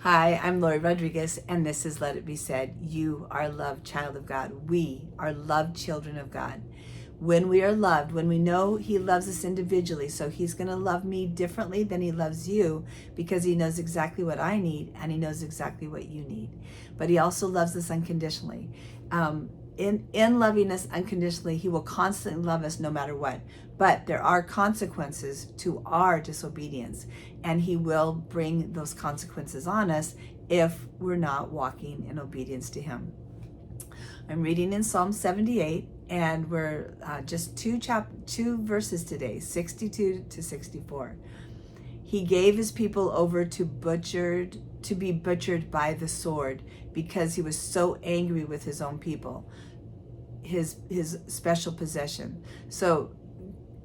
Hi, I'm Laurie Rodriguez, and this is Let It Be Said. You are a loved child of God. We are loved children of God. When we are loved, when we know He loves us individually, so He's going to love me differently than He loves you because He knows exactly what I need and He knows exactly what you need. But He also loves us unconditionally. In loving us unconditionally, He will constantly love us no matter what. But there are consequences to our disobedience, and He will bring those consequences on us if we're not walking in obedience to Him. I'm reading in Psalm 78, and we're just two verses today, 62 to 64. He gave His people over to be butchered by the sword because He was so angry with His own people, his special possession. So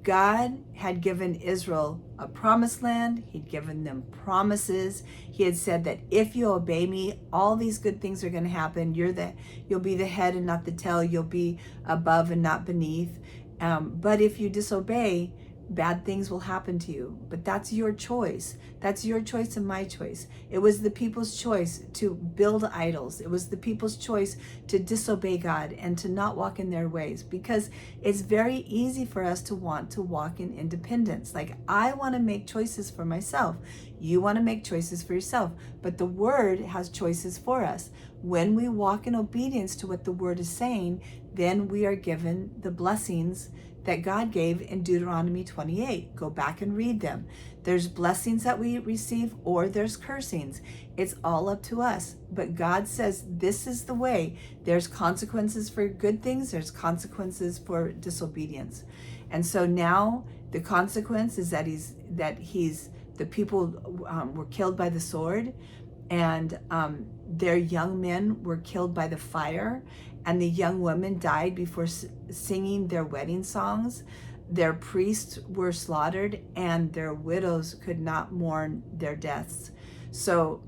God had given Israel a promised land. He'd given them promises. He had said that if you obey me, all these good things are going to happen. You'll be the head and not the tail. You'll be above and not beneath. But if you disobey, bad things will happen to you. But that's your choice. That's your choice and my choice. It was the people's choice to build idols. It was the people's choice to disobey God and to not walk in their ways, because it's very easy for us to want to walk in independence. Like, I want to make choices for myself. You want to make choices for yourself. But the Word has choices for us. When we walk in obedience to what the Word is saying, then we are given the blessings that God gave in Deuteronomy 28. Go back and read them. There's blessings that we receive, or there's cursings. It's all up to us. But God says this is the way. There's consequences for good things. There's consequences for disobedience. And so now the consequence is that the people were killed by the sword, and their young men were killed by the fire, and the young women died before singing their wedding songs. Their priests were slaughtered, and their widows could not mourn their deaths. So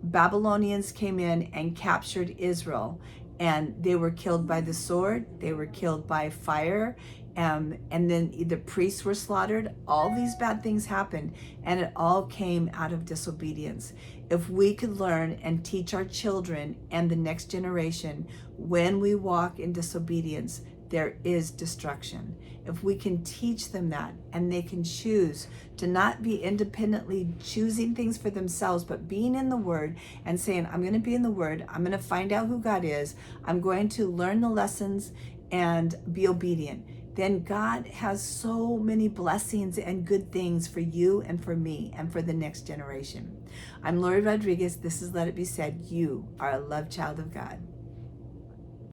Babylonians came in and captured Israel, and they were killed by the sword. They were killed by fire. And then the priests were slaughtered. All these bad things happened, and it all came out of disobedience. If we could learn and teach our children and the next generation, when we walk in disobedience, there is destruction. If we can teach them that, and they can choose to not be independently choosing things for themselves, but being in the Word and saying, I'm going to be in the Word, I'm going to find out who God is, I'm going to learn the lessons and be obedient, then God has so many blessings and good things for you and for me and for the next generation. I'm Laurie Rodriguez. This is Let It Be Said. You are a loved child of God.